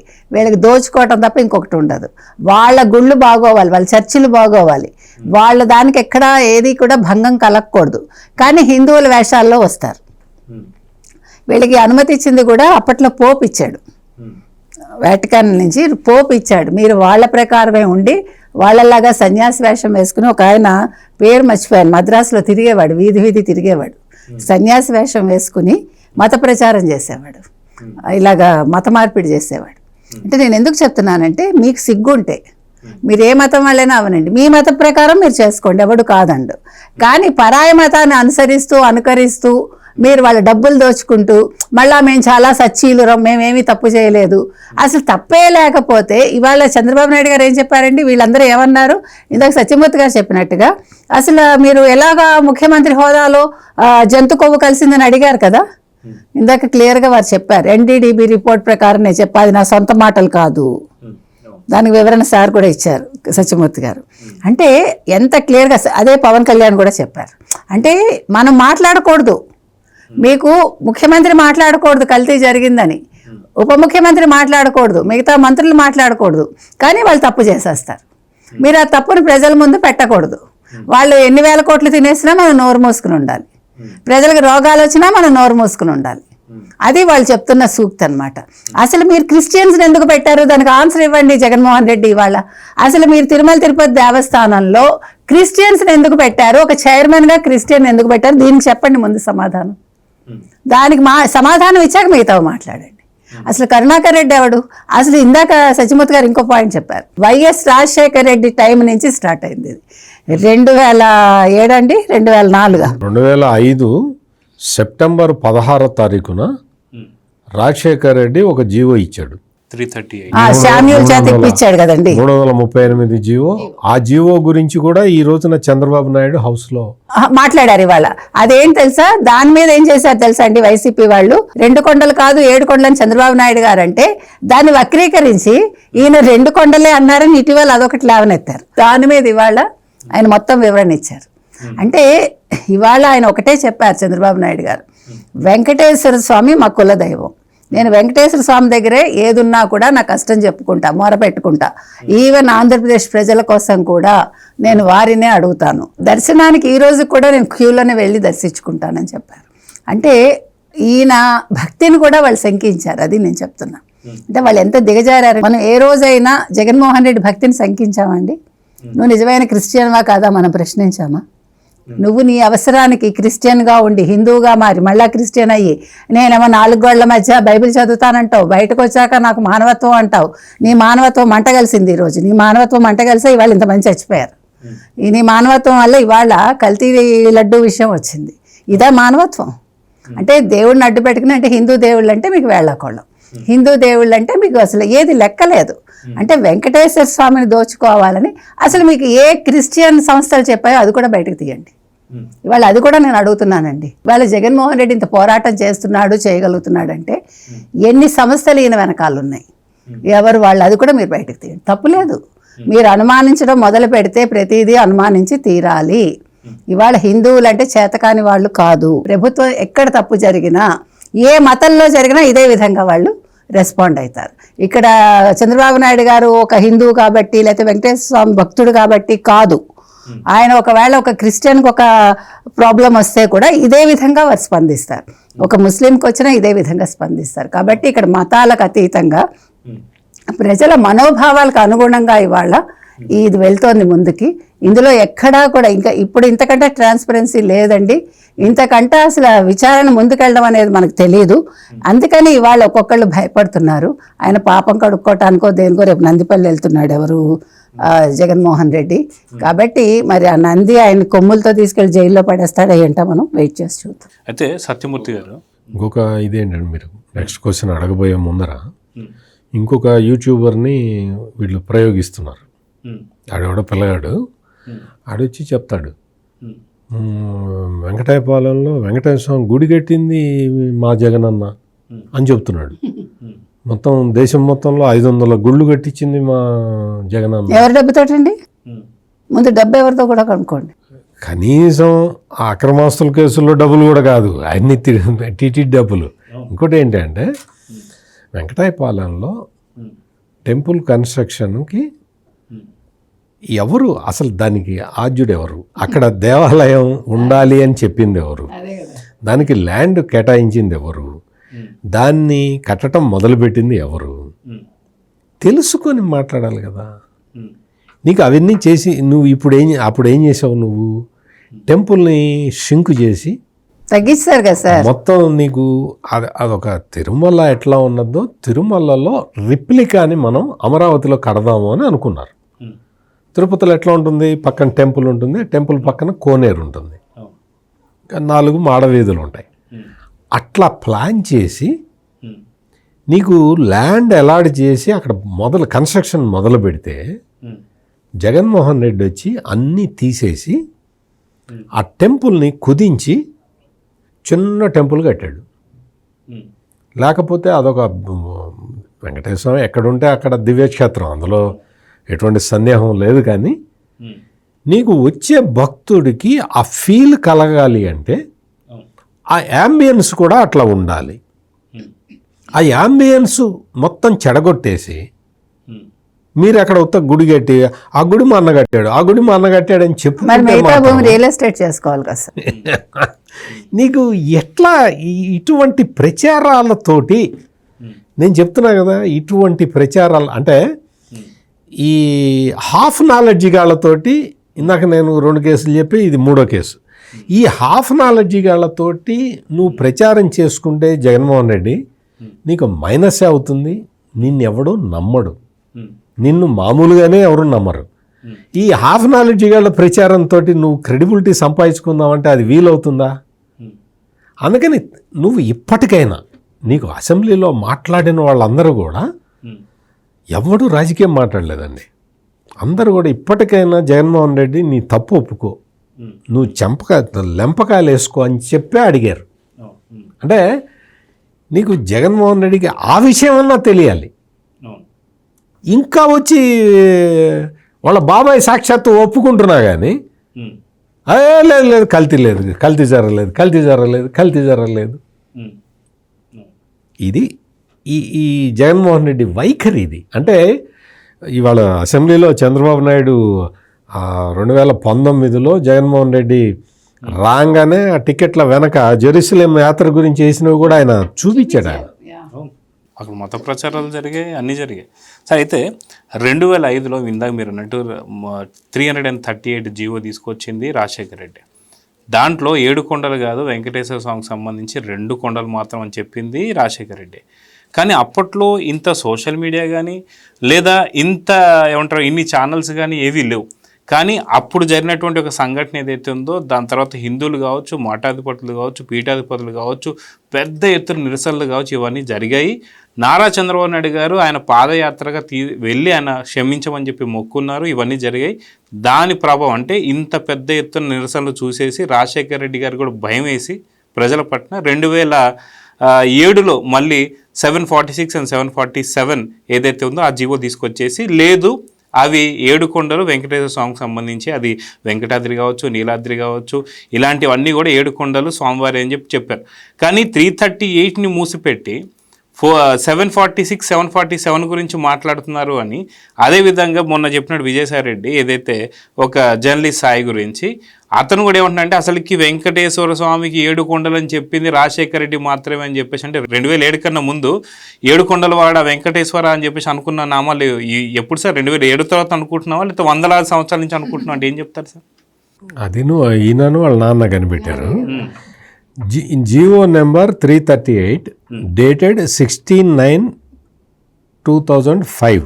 దోచుకోవటం తప్ప ఇంకొకటి ఉండదు. వాళ్ళ గుళ్ళు బాగోవాలి, వాళ్ళ చర్చిలు బాగోవాలి, వాళ్ళ దానికి ఎక్కడా ఏది కూడా భంగం కలగకూడదు. కానీ హిందువుల వేషాల్లో వస్తారు. వీళ్ళకి అనుమతి ఇచ్చింది కూడా అప్పట్లో పోప్ ఇచ్చాడు, వాటికన్ నుంచి పోప్ ఇచ్చాడు. మీరు వాళ్ళ ప్రకారమే ఉండి వాళ్ళలాగా సన్యాసి వేషం వేసుకుని, ఒక ఆయన పేరు మర్చిపోయాను, మద్రాసులో తిరిగేవాడు, వీధి తిరిగేవాడు, సన్యాసి వేషం వేసుకుని మత ప్రచారం చేసేవాడు, ఇలాగా మత మార్పిడి చేసేవాడు. అంటే నేను ఎందుకు చెప్తున్నానంటే, మీకు సిగ్గుంటే మీరు ఏ మతం వాళ్ళైనా అవనండి, మీ మత ప్రకారం మీరు చేసుకోండి, ఎవడు కాదండు. కానీ పరాయి మతాన్ని అనుకరిస్తూ మీరు వాళ్ళ డబ్బులు దోచుకుంటూ మళ్ళీ మేము చాలా సచ్చీలు, మేమేమీ తప్పు చేయలేదు, అసలు తప్పే లేకపోతే ఇవాళ చంద్రబాబు నాయుడు గారు ఏం చెప్పారండి? వీళ్ళందరూ ఏమన్నారు? ఇందాక సత్యమూర్తి గారు చెప్పినట్టుగా, అసలు మీరు ఎలాగా ముఖ్యమంత్రి హోదాలో జంతు కొవ్వు కలిసిందని అడిగారు కదా, ఇందాక క్లియర్గా వారు చెప్పారు. NDDB రిపోర్ట్ ప్రకారం నేను చెప్పాది, నా సొంత మాటలు కాదు. దానికి వివరణ సార్ కూడా ఇచ్చారు సత్యమూర్తి గారు. అంటే ఎంత క్లియర్గా, అదే పవన్ కళ్యాణ్ కూడా చెప్పారు. అంటే మనం మాట్లాడకూడదు, మీకు ముఖ్యమంత్రి మాట్లాడకూడదు కల్తీ జరిగిందని, ఉప ముఖ్యమంత్రి మాట్లాడకూడదు, మిగతా మంత్రులు మాట్లాడకూడదు, కానీ వాళ్ళు తప్పు చేసేస్తారు. మీరు ఆ తప్పును ప్రజల ముందు పెట్టకూడదు. వాళ్ళు ఎన్ని వేల కోట్లు తినేసినా మనం నోరు మూసుకుని ఉండాలి, ప్రజలకు రోగాలు వచ్చినా మనం నోరు మూసుకుని ఉండాలి. అది వాళ్ళు చెప్తున్న సూక్తి అనమాట. అసలు మీరు క్రిస్టియన్స్ని ఎందుకు పెట్టారు, దానికి ఆన్సర్ ఇవ్వండి జగన్మోహన్ రెడ్డి. ఇవాళ అసలు మీరు తిరుమల తిరుపతి దేవస్థానంలో క్రిస్టియన్స్ని ఎందుకు పెట్టారు, ఒక చైర్మన్గా క్రిస్టియన్ ఎందుకు పెట్టారు, దీనికి చెప్పండి ముందు సమాధానం. దానికి సమాధానం ఇచ్చాక మిగతావి మాట్లాడండి. అసలు కరుణాకర్ రెడ్డి ఎవడు? అసలు ఇందాక సత్యమూర్తి గారు ఇంకో పాయింట్ చెప్పారు, వైఎస్ రాజశేఖర్ రెడ్డి టైం నుంచి స్టార్ట్ అయింది. 2007 అండి, 2005 సెప్టెంబర్ 16వ తారీఖున రాజశేఖర్ రెడ్డి ఒక జీవో ఇచ్చాడు, 338 శామ్యూల్ చేత ఇప్పించాడు కదండి, 338 జీవో. ఆ జీవో గురించి కూడా ఈ రోజున చంద్రబాబు నాయుడు హౌస్ లో మాట్లాడారు ఇవాళ. అదేం తెలుసా, దాని మీద ఏం చేశారు తెలుసా అండి వైసీపీ వాళ్ళు? 2 కొండలు కాదు 7 కొండలని చంద్రబాబు నాయుడు గారు అంటే, దాన్ని వక్రీకరించి ఈయన 2 కొండలే అన్నారని ఇటీవల అదొకటి లేవనెత్తారు. దాని మీద ఇవాళ ఆయన మొత్తం వివరణ ఇచ్చారు. అంటే ఇవాళ ఆయన ఒకటే చెప్పారు చంద్రబాబు నాయుడు గారు, వెంకటేశ్వర స్వామి మా కులదైవం, నేను వెంకటేశ్వర స్వామి దగ్గరే ఏదున్నా కూడా నా కష్టం చెప్పుకుంటా, మొరపెట్టుకుంటా, ఈవెన్ ఆంధ్రప్రదేశ్ ప్రజల కోసం కూడా నేను వారినే అడుగుతాను, దర్శనానికి ఈ రోజు కూడా నేను క్యూలోనే వెళ్ళి దర్శించుకుంటానని చెప్పారు. అంటే ఈయన భక్తిని కూడా వాళ్ళు శంకించారు. అది నేను చెప్తున్నా. అంటే వాళ్ళు ఎంత దిగజారారు. మనం ఏ రోజైనా జగన్మోహన్ రెడ్డి భక్తిని శంకించామండి? నువ్వు నిజమైన క్రిస్టియన్వా కాదా మనం ప్రశ్నించామా? నువ్వు నీ అవసరానికి క్రిస్టియన్గా ఉండి హిందువుగా మారి మళ్ళా క్రిస్టియన్ అయ్యి, నేనేమో 4 గోళ్ల మధ్య బైబిల్ చదువుతానంటావు, బయటకు వచ్చాక నాకు మానవత్వం అంటావు. నీ మానవత్వం మంట కలిసింది ఈరోజు, నీ మానవత్వం మంట కలిసే ఇవాళ ఇంతమంది చచ్చిపోయారు. నీ మానవత్వం వల్ల ఇవాళ కల్తీ లడ్డు విషయం వచ్చింది. ఇదా మానవత్వం అంటే? దేవుడిని అడ్డు పెట్టుకుని, అంటే హిందూ దేవుళ్ళు అంటే మీకు వేళాకోళం, హిందూ దేవుళ్ళు అంటే మీకు అసలు ఏది లెక్కలేదు. అంటే వెంకటేశ్వర స్వామిని దోచుకోవాలని అసలు మీకు ఏ క్రిస్టియన్ సంస్థలు చెప్పాయో అది కూడా బయటకు తీయండి. ఇవాళ అది కూడా నేను అడుగుతున్నానండి. ఇవాళ జగన్మోహన్ రెడ్డి ఇంత పోరాటం చేస్తున్నాడు, చేయగలుగుతున్నాడు అంటే ఎన్ని సంస్థలు ఈయన వెనకాల ఉన్నాయి, ఎవరు వాళ్ళు, అది కూడా మీరు బయటకు తీయండి, తప్పులేదు. మీరు అనుమానించడం మొదలు పెడితే ప్రతిదీ అనుమానించి తీరాలి. ఇవాళ హిందువులు అంటే చేతకాని వాళ్ళు కాదు. ప్రభుత్వం ఎక్కడ తప్పు జరిగినా, ఏ మతంలో జరిగినా ఇదే విధంగా వాళ్ళు రెస్పాండ్ అవుతారు. ఇక్కడ చంద్రబాబు నాయుడు గారు ఒక హిందువు కాబట్టి, లేకపోతే వెంకటేశ్వర స్వామి భక్తుడు కాబట్టి కాదు. ఆయన ఒకవేళ ఒక క్రిస్టియన్కి ఒక ప్రాబ్లం వస్తే కూడా ఇదే విధంగా వారు స్పందిస్తారు, ఒక ముస్లింకి వచ్చినా ఇదే విధంగా స్పందిస్తారు. కాబట్టి ఇక్కడ మతాలకు అతీతంగా ప్రజల మనోభావాలకు అనుగుణంగా ఇవాళ ఇది వెళ్తోంది ముందుకి. ఇందులో ఎక్కడా కూడా ఇంకా ఇప్పుడు ఇంతకంటే ట్రాన్స్పరెన్సీ లేదండి. ఇంతకంటే అసలు విచారణ ముందుకెళ్ళడం అనేది మనకు తెలియదు. అందుకని ఇవాళ ఒక్కొక్కళ్ళు భయపడుతున్నారు. ఆయన పాపం కడుక్కోవటానికో దేనికో రేపు నందిపల్లి వెళ్తున్నాడు ఎవరు, జగన్మోహన్ రెడ్డి. కాబట్టి మరి ఆ నంది ఆయన కొమ్ములతో తీసుకెళ్లి జైల్లో పడేస్తాడా ఏంటో మనం వెయిట్ చేసి చూద్దాం. అయితే సత్యమూర్తి గారు, ఇంకొక ఇదేంటండి, మీరు నెక్స్ట్ క్వశ్చన్ అడగబోయే ముందర ఇంకొక యూట్యూబర్ని వీళ్ళు ప్రయోగిస్తున్నారు. ఆడెవడో పిల్లగాడు ఆడొచ్చి చెప్తాడు, వెంకటాయపాలెంలో వెంకటేశ్వర స్వామి గుడి కట్టింది మా జగనన్న అని చెప్తున్నాడు. మొత్తం దేశం మొత్తంలో 500 గుళ్ళు కట్టించింది మా జగనన్న. ఎవరి డబ్బుతోటండి? ముందు డబ్బు ఎవరితో కూడా కనుక్కోండి. కనీసం ఆ అక్రమాస్తుల కేసుల్లో డబ్బులు కూడా కాదు, అన్ని టీటీ డబ్బులు. ఇంకోటి ఏంటంటే వెంకటాయపాలెంలో టెంపుల్ కన్స్ట్రక్షన్కి ఎవరు అసలు, దానికి ఆద్యుడు ఎవరు, అక్కడ దేవాలయం ఉండాలి అని చెప్పింది ఎవరు, దానికి ల్యాండ్ కేటాయించింది ఎవరు, దాన్ని కట్టడం మొదలుపెట్టింది ఎవరు, తెలుసుకొని మాట్లాడాలి కదా. నీకు అవన్నీ చేసి నువ్వు అప్పుడు ఏం చేసావు, నువ్వు టెంపుల్ని షింక్ చేసి తగ్గిస్తారు కదా సార్. మొత్తం నీకు అదొక తిరుమల ఎట్లా ఉన్నదో తిరుమలలో రిప్లికాని మనం అమరావతిలో కడదాము అని అనుకున్నారు. తిరుపతిలో ఎట్లా ఉంటుంది, పక్కన టెంపుల్ ఉంటుంది, టెంపుల్ పక్కన కోనేరు ఉంటుంది, 4 మాడవీధులు ఉంటాయి. అట్లా ప్లాన్ చేసి నీకు ల్యాండ్ అలాట్ చేసి అక్కడ కన్స్ట్రక్షన్ మొదలు పెడితే జగన్మోహన్ రెడ్డి వచ్చి అన్నీ తీసేసి ఆ టెంపుల్ని కుదించి చిన్న టెంపుల్ కట్టాడు. లేకపోతే అదొక వెంకటేశ్వర స్వామి ఎక్కడుంటే అక్కడ దివ్యక్షేత్రం, అందులో ఎటువంటి సందేహం లేదు. కానీ నీకు వచ్చే భక్తుడికి ఆ ఫీల్ కలగాలి అంటే ఆ యాంబియన్స్ కూడా అట్లా ఉండాలి. ఆ యాంబియన్స్ మొత్తం చెడగొట్టేసి మీరు అక్కడ ఉత్త గుడి కట్టి ఆ గుడి మా అన్న కట్టాడు, ఆ గుడి మా అన్న కట్టాడు అని చెప్పు, రియల్ ఎస్టేట్ చేసుకోవాలి కదా. నీకు ఎట్లా ఇటువంటి ప్రచారాలతోటి, నేను చెప్తున్నా కదా, ఇటువంటి ప్రచారాలు అంటే ఈ హాఫ్ నాలెడ్జి గాళ్ళతోటి, ఇందాక నేను 2 కేసులు చెప్పి ఇది 3వ కేసు, ఈ హాఫ్ నాలెడ్జి గాళ్ళతోటి నువ్వు ప్రచారం చేసుకుంటే జగన్మోహన్ రెడ్డి నీకు మైనస్ అవుతుంది. నిన్నెవడూ నమ్మడు, నిన్ను మామూలుగానే ఎవరు నమ్మరు. ఈ హాఫ్ నాలెడ్జి గాళ్ళ ప్రచారంతో నువ్వు క్రెడిబిలిటీ సంపాదించుకుందామంటే అది వీలవుతుందా? అందుకని నువ్వు ఇప్పటికైనా, నీకు అసెంబ్లీలో మాట్లాడిన వాళ్ళందరూ కూడా ఎవడు రాజకీయం మాట్లాడలేదండి. అందరూ కూడా ఇప్పటికైనా జగన్మోహన్ రెడ్డి నీ తప్పు ఒప్పుకో, నువ్వు లెంపకాయలు వేసుకో అని చెప్పే అడిగారు. అంటే నీకు జగన్మోహన్ రెడ్డికి ఆ విషయం అన్నా తెలియాలి. ఇంకా వచ్చి వాళ్ళ బాబాయ్ సాక్షాత్తు ఒప్పుకుంటున్నా కానీ లేదు లేదు కల్తీ లేదు, కల్తీ జరగలేదు, కల్తీ జరగలేదు, కల్తీ జరగలేదు. ఇది ఈ జగన్మోహన్ రెడ్డి వైఖరి ఇది. అంటే ఇవాళ అసెంబ్లీలో చంద్రబాబు నాయుడు 2019లో జగన్మోహన్ రెడ్డి రాగానే ఆ టికెట్ల వెనక జెరూసలేం యాత్ర గురించి వేసినవి కూడా ఆయన చూపించాడు. ఆయన అక్కడ మత ప్రచారాలు జరిగాయి, అన్నీ జరిగాయి. సరే, అయితే 2005లో ఇందాక మీరు అన్నట్టు 338 జీవో తీసుకొచ్చింది రాజశేఖర రెడ్డి. దాంట్లో 7 కొండలు కాదు, వెంకటేశ్వర స్వామికి సంబంధించి 2 కొండలు మాత్రం అని చెప్పింది రాజశేఖర రెడ్డి. కానీ అప్పట్లో ఇంత సోషల్ మీడియా కానీ లేదా ఇంత ఏమంటారు ఇన్ని ఛానల్స్ కానీ ఏవీ లేవు. కానీ అప్పుడు జరిగినటువంటి ఒక సంఘటన ఏదైతే ఉందో దాని తర్వాత హిందువులు కావచ్చు, మఠాధిపతులు కావచ్చు, పీఠాధిపతులు కావచ్చు, పెద్ద ఎత్తున నిరసనలు కావచ్చు, ఇవన్నీ జరిగాయి. నారా చంద్రబాబు నాయుడు గారు ఆయన పాదయాత్రగా వెళ్ళి ఆయన క్షమించమని చెప్పి మొక్కున్నారు. ఇవన్నీ జరిగాయి. దాని ప్రభావం అంటే ఇంత పెద్ద ఎత్తున నిరసనలు చూసేసి రాజశేఖర రెడ్డి గారు కూడా భయం వేసి ప్రజల పట్ల 2007లో మళ్ళీ 746 and 747 ఏదైతే ఉందో ఆ జీవో తీసుకొచ్చేసి లేదు అవి 7 కొండలు వెంకటేశ్వర స్వామికి సంబంధించి, అది వెంకటాద్రి కావచ్చు, నీలాద్రి కావచ్చు, ఇలాంటివన్నీ కూడా 7 కొండలు స్వామివారి అని చెప్పారు. కానీ 338ని మూసిపెట్టి 746, 747 గురించి మాట్లాడుతున్నారు అని. అదేవిధంగా మొన్న చెప్పినట్టు విజయసాయి రెడ్డి ఏదైతే ఒక జర్నలిస్ట్ సాయి గురించి అతను కూడా ఏమంటున్నాడంటే అసలుకి వెంకటేశ్వర స్వామికి 7 కొండలు అని చెప్పింది రాజశేఖర రెడ్డి మాత్రమే అని చెప్పేసి, అంటే 2007 కన్నా ముందు 7 కొండల వాడ వెంకటేశ్వర అని చెప్పేసి అనుకున్న నామాలు ఎప్పుడు సార్? 2007 తర్వాత అనుకుంటున్నావా లేకపోతే వందలాది సంవత్సరాల నుంచి అనుకుంటున్నావు అంటే ఏం చెప్తారు సార్? అది ఈయనను వాళ్ళ నాన్న కనిపెట్టారు. GO number 338 dated 16/9/2005.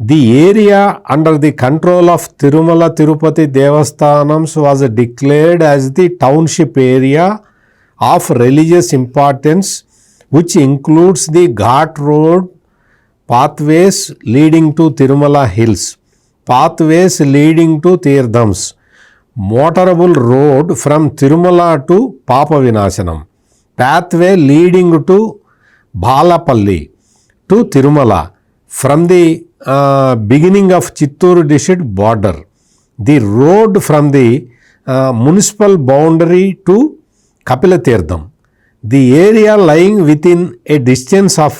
The area under the control of Tirumala Tirupati Devasthanams was declared as the township area of religious importance, which includes the Ghat Road, pathways leading to Tirumala Hills, pathways leading to Tirthams, motorable road from Tirumala to Papa Vinashanam, pathway leading to Balapalli to Tirumala from the beginning of Chittoor district border, the road from the municipal boundary to Kapila Tirtham, the area lying within a distance of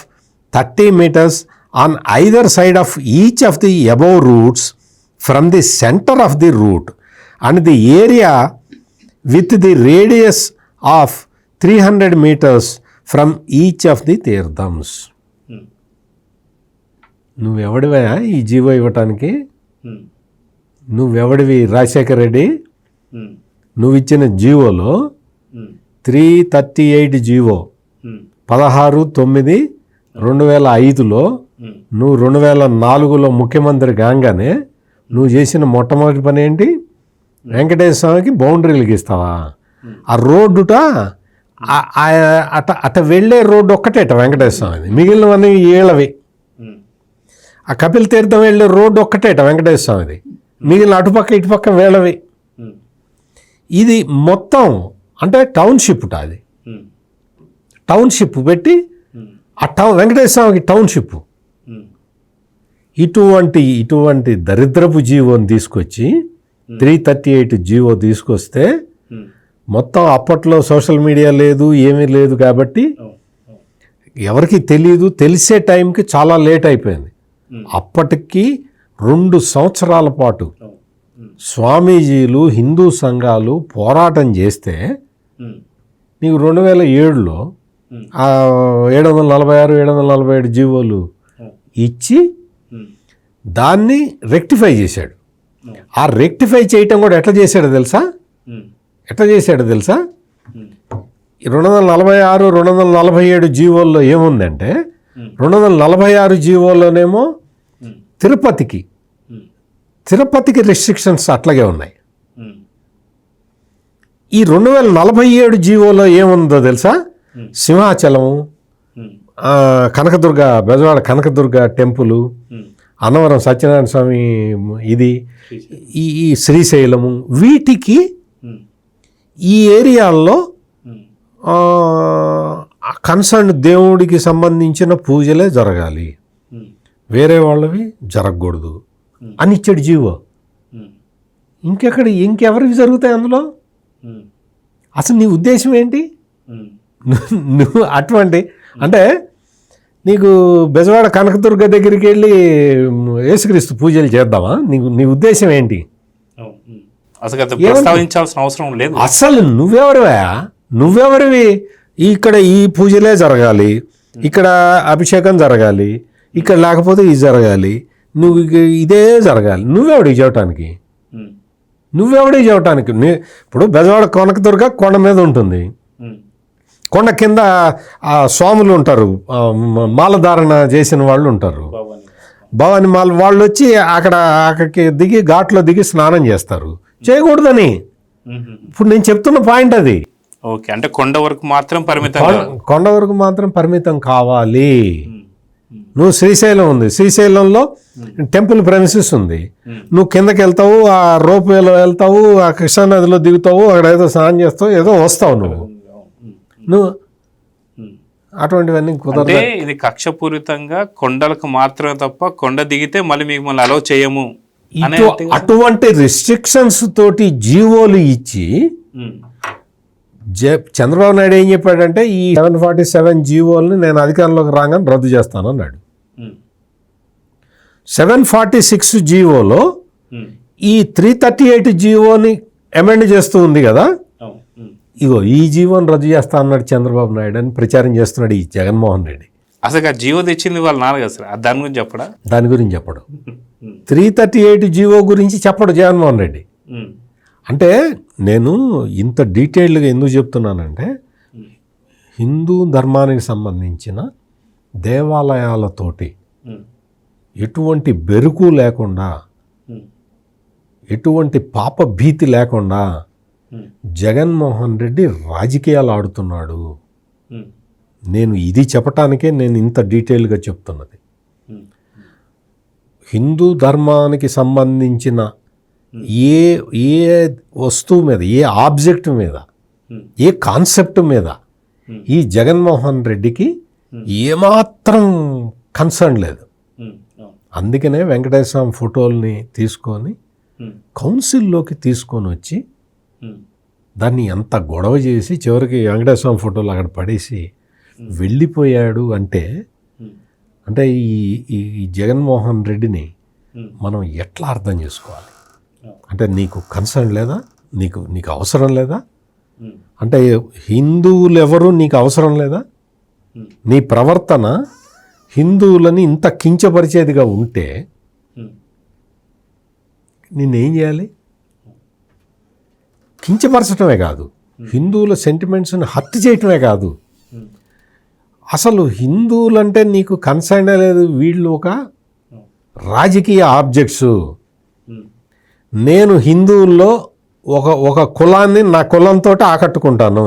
30 meters on either side of each of the above routes from the center of the route, and the area with the radius of 300 meters from each of the Tirthams. నువ్వెవడివా ఈ జీవో ఇవ్వటానికి? నువ్వెవడివి రాజశేఖర రెడ్డి? నువ్వు ఇచ్చిన జీవోలో 338 జీవో 16/9/2005లో నువ్వు 2004లో ముఖ్యమంత్రి కాగానే నువ్వు చేసిన మొట్టమొదటి పని ఏంటి? వెంకటేశ్వర స్వామికి బౌండరీలు గీస్తావా? ఆ రోడ్డుట అట వెళ్ళే రోడ్డు ఒక్కటేట వెంకటేశ్వర స్వామిది, మిగిలినవన్నీ ఏళ్ళవి. ఆ కపిల తీర్థం వెళ్ళే రోడ్డు ఒక్కటేట వెంకటేశ్వర స్వామిది, మిగిలిన అటుపక్క ఇటుపక్క వేళవి. ఇది మొత్తం అంటే టౌన్షిప్. అది టౌన్షిప్ పెట్టి ఆ వెంకటేశ్వర స్వామికి టౌన్షిప్. ఇటువంటి దరిద్రపు జీవోని తీసుకొచ్చి 338 జీవో తీసుకొస్తే మొత్తం అప్పట్లో సోషల్ మీడియా లేదు, ఏమీ లేదు కాబట్టి ఎవరికి తెలియదు. తెలిసే టైంకి చాలా లేట్ అయిపోయింది. అప్పటికి 2 సంవత్సరాల పాటు స్వామీజీలు, హిందూ సంఘాలు పోరాటం చేస్తే నీకు 2007లో 746, 747 జీవోలు ఇచ్చి దాన్ని రెక్టిఫై చేశాడు. ఆ రెక్టిఫై చేయటం కూడా ఎట్లా చేశాడో తెలుసా? 246, 247 జీవోల్లో ఏముందంటే 246 జీవోలోనేమో తిరుపతికి రెస్ట్రిక్షన్స్ అట్లాగే ఉన్నాయి. ఈ 2047 జీవోలో ఏముందో తెలుసా? సింహాచలం, కనకదుర్గ, బెజవాడ కనకదుర్గ టెంపుల్, అన్నవరం సత్యనారాయణ స్వామి, ఇది ఈ శ్రీశైలము, వీటికి ఈ ఏరియాల్లో కన్సర్న్ దేవుడికి సంబంధించిన పూజలే జరగాలి, వేరే వాళ్ళవి జరగకూడదు అని ఇచ్చాడు జీవో. ఇంకెవరికి జరుగుతాయి అందులో? అసలు నీ ఉద్దేశం ఏంటి? నువ్వు అటువంటి అంటే నీకు బెజవాడ కనకదుర్గ దగ్గరికి వెళ్ళి యేసుక్రీస్తు పూజలు చేద్దామా? నీ ఉద్దేశం ఏంటి? ప్రస్తావించాల్సిన అవసరం లేదు. అసలు నువ్వెవరివి? ఇక్కడ ఈ పూజలే జరగాలి, ఇక్కడ అభిషేకం జరగాలి, ఇక్కడ లేకపోతే ఇది జరగాలి, నువ్వు ఇదే జరగాలి. నువ్వెవడికి చెప్పటానికి? ఇప్పుడు బెజవాడ కనకదుర్గ కొండ మీద ఉంటుంది, కొండ కింద స్వాములు ఉంటారు, మాలధారణ చేసిన వాళ్ళు ఉంటారు. భవాని మాల్ వాళ్ళు వచ్చి అక్కడికి దిగి ఘాట్లో దిగి స్నానం చేస్తారు. చేయకూడదని ఇప్పుడు నేను చెప్తున్న పాయింట్ అది. ఓకే, అంటే కొండ వరకు మాత్రం పరిమితం. కొండ వరకు మాత్రం పరిమితం కావాలి. నువ్వు శ్రీశైలం ఉంది, శ్రీశైలంలో టెంపుల్ ప్రెమిసెస్ ఉంది, నువ్వు కిందకి వెళ్తావు, ఆ రోప్ వేలో వెళ్తావు, ఆ కృష్ణానదిలో దిగుతావు, అక్కడ ఏదో స్నానం చేస్తావు, ఏదో వస్తావు నువ్వు అటువంటివన్నీ కుదరదు. ఇది కక్షపూరితంగా కొండలకు మాత్రమే తప్ప కొండ దిగితే మళ్ళీ మీకు మళ్ళీ అలౌ చేయము అటువంటి రిస్ట్రిక్షన్స్ తోటి జీవోలు ఇచ్చి చంద్రబాబు నాయుడు ఏం చెప్పాడంటే ఈ 747 జీవోల్ని నేను అధికారంలోకి రాగానే రద్దు చేస్తాను అన్నాడు. 746 జీవోలో ఈ 338 జీవోని అమెండ్ చేస్తూ ఉంది కదా, ఇగో ఈ జీవోని రద్దు చేస్తా అన్నాడు చంద్రబాబు నాయుడు అని ప్రచారం చేస్తున్నాడు ఈ జగన్మోహన్ రెడ్డి. అసలు ఆ జీవో తెచ్చింది వాళ్ళ నాన్న కదా సార్, దాని గురించి చెప్పడా? దాని గురించి చెప్పడు. 338 జీవో గురించి చెప్పడు జగన్మోహన్ రెడ్డి. అంటే నేను ఇంత డీటెయిల్డ్గా ఎందుకు చెప్తున్నానంటే హిందూ ధర్మానికి సంబంధించిన దేవాలయాలతోటి ఎటువంటి బెరుకు లేకుండా, ఎటువంటి పాప భీతి లేకుండా జగన్మోహన్ రెడ్డి రాజకీయాలు ఆడుతున్నాడు. నేను ఇది చెప్పటానికే నేను ఇంత డీటెయిల్గా చెప్తున్నది. హిందూ ధర్మానికి సంబంధించిన ఏ వస్తువు మీద, ఏ ఆబ్జెక్ట్ మీద, ఏ కాన్సెప్ట్ మీద ఈ జగన్మోహన్ రెడ్డికి ఏమాత్రం కన్సర్న్ లేదు. అందుకనే వెంకటేశ్వర స్వామి ఫోటోల్ని తీసుకొని కౌన్సిల్లోకి తీసుకొని వచ్చి దాన్ని ఎంత గొడవ చేసి చివరికి వెంకటేశ్వర స్వామి ఫోటోలు అక్కడ పడేసి వెళ్ళిపోయాడు. అంటే ఈ జగన్మోహన్ రెడ్డిని మనం ఎట్లా అర్థం చేసుకోవాలి? అంటే నీకు కన్సర్న్ లేదా? నీకు అవసరం లేదా? అంటే హిందువులు ఎవరు నీకు అవసరం లేదా? నీ ప్రవర్తన హిందువులని ఇంత కించపరిచేదిగా ఉంటే నిన్నేం చేయాలి? కించపరచడమే కాదు, హిందువుల సెంటిమెంట్స్ని హత్య చేయటమే కాదు, అసలు హిందువులంటే నీకు కన్సర్న్ లేదు. వీళ్ళు ఒక రాజకీయ ఆబ్జెక్ట్స్. నేను హిందువుల్లో ఒక కులాన్ని నా కులంతో ఆకట్టుకుంటాను,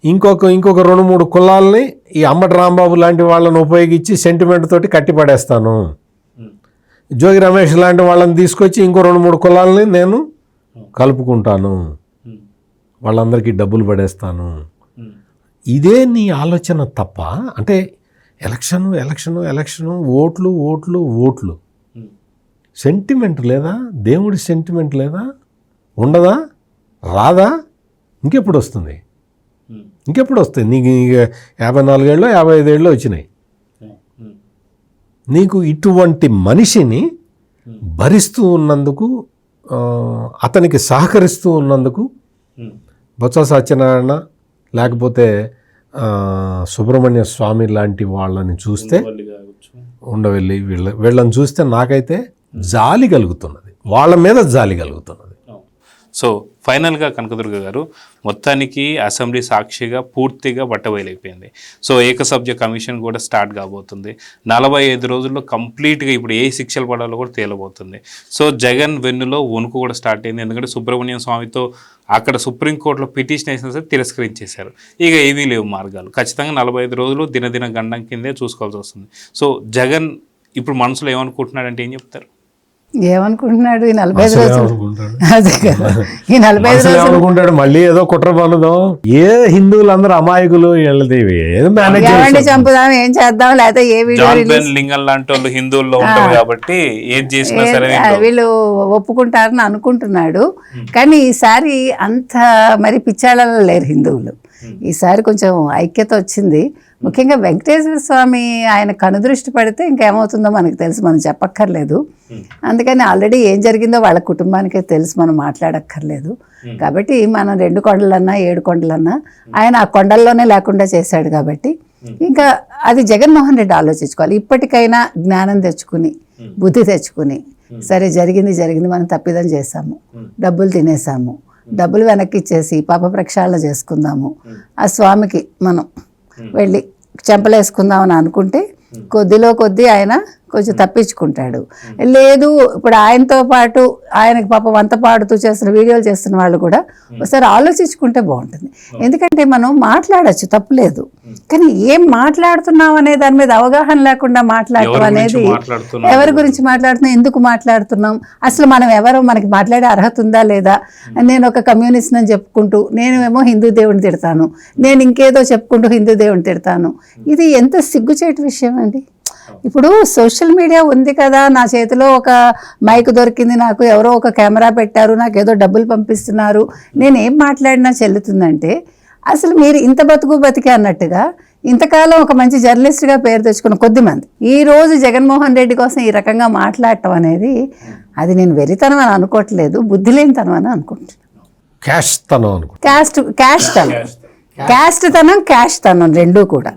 ఇంకొక 2-3 కులాలని ఈ అంబటి రాంబాబు లాంటి వాళ్ళని ఉపయోగించి సెంటిమెంట్ తోటి కట్టిపడేస్తాను, జోగి రమేష్ లాంటి వాళ్ళని తీసుకొచ్చి ఇంకో 2-3 కులాలని నేను కలుపుకుంటాను, వాళ్ళందరికీ డబ్బులు పడేస్తాను. ఇదే నీ ఆలోచన తప్ప, అంటే ఎలక్షను ఓట్లు సెంటిమెంట్ లేదా? దేవుడి సెంటిమెంట్ లేదా? ఉండదా? రాదా? ఇంకెప్పుడు వస్తుంది? నీకు 54 ఏళ్ళు 55 ఏళ్ళు వచ్చినాయి. నీకు ఇటువంటి మనిషిని భరిస్తూ ఉన్నందుకు, అతనికి సహకరిస్తూ ఉన్నందుకు బొత్స సత్యనారాయణ లేకపోతే సుబ్రహ్మణ్య స్వామి లాంటి వాళ్ళని చూస్తే, ఉండవెళ్ళి వీళ్ళని చూస్తే నాకైతే జాలి కలుగుతున్నది, వాళ్ళ మీద జాలి కలుగుతున్నది. సో ఫైనల్గా కనకదుర్గ గారు, మొత్తానికి అసెంబ్లీ సాక్షిగా పూర్తిగా బట్టబయలైపోయింది. సో ఏకసభ్య కమిషన్ కూడా స్టార్ట్ కాబోతుంది. 45 రోజుల్లో కంప్లీట్గా ఇప్పుడు ఏ శిక్షలు పడాలో కూడా తేలబోతుంది. సో జగన్ వెన్నులో వణుకు కూడా స్టార్ట్ అయింది. ఎందుకంటే సుబ్రహ్మణ్యం స్వామితో అక్కడ సుప్రీంకోర్టులో పిటిషన్ వేసినా సరే తిరస్కరించేశారు. ఇక ఏమీ లేవు మార్గాలు. ఖచ్చితంగా 45 రోజులు దినదిన గండం కిందే చూసుకోవాల్సి వస్తుంది. సో జగన్ ఇప్పుడు మనసులో ఏమనుకుంటున్నాడంటే ఏం చెప్తారు? ఏమనుకుంటున్నాడు? ఈ 45 రోజులు అదే కదా, ఈ 45 రోజులు అనుకుంటాడు మళ్ళీ ఏదో కుట్ర పనుదాం, ఏ హిందువులందరూ అమాయకులు, ఏమండి చంపుదాం, ఏం చేద్దాం, లేకపోతే ఏ వీడియో లింగం లాంటి వాళ్ళు హిందువుల్లో ఉంటారు కాబట్టి ఏం చేసినా సరే వీళ్ళు ఒప్పుకుంటారని అనుకుంటున్నాడు. కానీ ఈసారి అంత మరి పిచ్చాళ్ళలో లేరు హిందువులు. ఈసారి కొంచెం ఐక్యత వచ్చింది. ముఖ్యంగా వెంకటేశ్వర స్వామి ఆయన కనుదృష్టి పడితే ఇంకేమవుతుందో మనకు తెలుసు, మనం చెప్పక్కర్లేదు. అందుకని ఆల్రెడీ ఏం జరిగిందో వాళ్ళ కుటుంబానికే తెలుసు, మనం మాట్లాడక్కర్లేదు. కాబట్టి మనం 2 కొండలన్నా 7 కొండలన్నా ఆయన ఆ కొండల్లోనే లేకుండా చేశాడు. కాబట్టి ఇంకా అది జగన్మోహన్ రెడ్డి ఆలోచించుకోవాలి. ఇప్పటికైనా జ్ఞానం తెచ్చుకుని, బుద్ధి తెచ్చుకుని, సరే జరిగింది మనం తప్పిదం చేశాము, డబ్బులు తినేసాము, డబ్బులు వెనక్కి ఇచ్చేసి పాప ప్రక్షాళన చేసుకుందాము, ఆ స్వామికి మనం వెళ్ళి చెంపలేసుకుందామని అనుకుంటే కొద్ది ఆయన కొంచెం తప్పించుకుంటాడు. లేదు ఇప్పుడు ఆయనతో పాటు ఆయనకి పాపం వంత పాడుతూ చేస్తున్న వీడియోలు చేస్తున్న వాళ్ళు కూడా ఒకసారి ఆలోచించుకుంటే బాగుంటుంది. ఎందుకంటే మనం మాట్లాడచ్చు, తప్పులేదు, కానీ ఏం మాట్లాడుతున్నాం అనే దాని మీద అవగాహన లేకుండా మాట్లాడటం అనేది, ఎవరి గురించి మాట్లాడుతున్నాం, ఎందుకు మాట్లాడుతున్నాం, అసలు మనం ఎవరో మనకి మాట్లాడే అర్హత ఉందా లేదా. నేను ఒక కమ్యూనిస్ట్ అని చెప్పుకుంటూ నేనేమో హిందూ దేవుని తిడతాను, నేను ఇంకేదో చెప్పుకుంటూ హిందూ దేవుని తిడతాను. ఇది ఎంత సిగ్గుచేటు విషయం అండి. ఇప్పుడు సోషల్ మీడియా ఉంది కదా, నా చేతిలో ఒక మైక్ దొరికింది, నాకు ఎవరో ఒక కెమెరా పెట్టారు, నాకు ఏదో డబ్బులు పంపిస్తున్నారు, నేను ఏం మాట్లాడినా చెల్లుతుందంటే, అసలు మీరు ఇంత బతికే అన్నట్టుగా ఇంతకాలం ఒక మంచి జర్నలిస్ట్గా పేరు తెచ్చుకున్న కొద్దిమంది ఈ రోజు జగన్మోహన్ రెడ్డి కోసం ఈ రకంగా మాట్లాడటం అనేది, అది నేను వెరితనం అని అనుకోవట్లేదు, బుద్ధి లేనితనం అని అనుకుంటున్నాను. క్యాష్ తనం అనుకో, క్యాస్ట్ తనం రెండూ కూడా.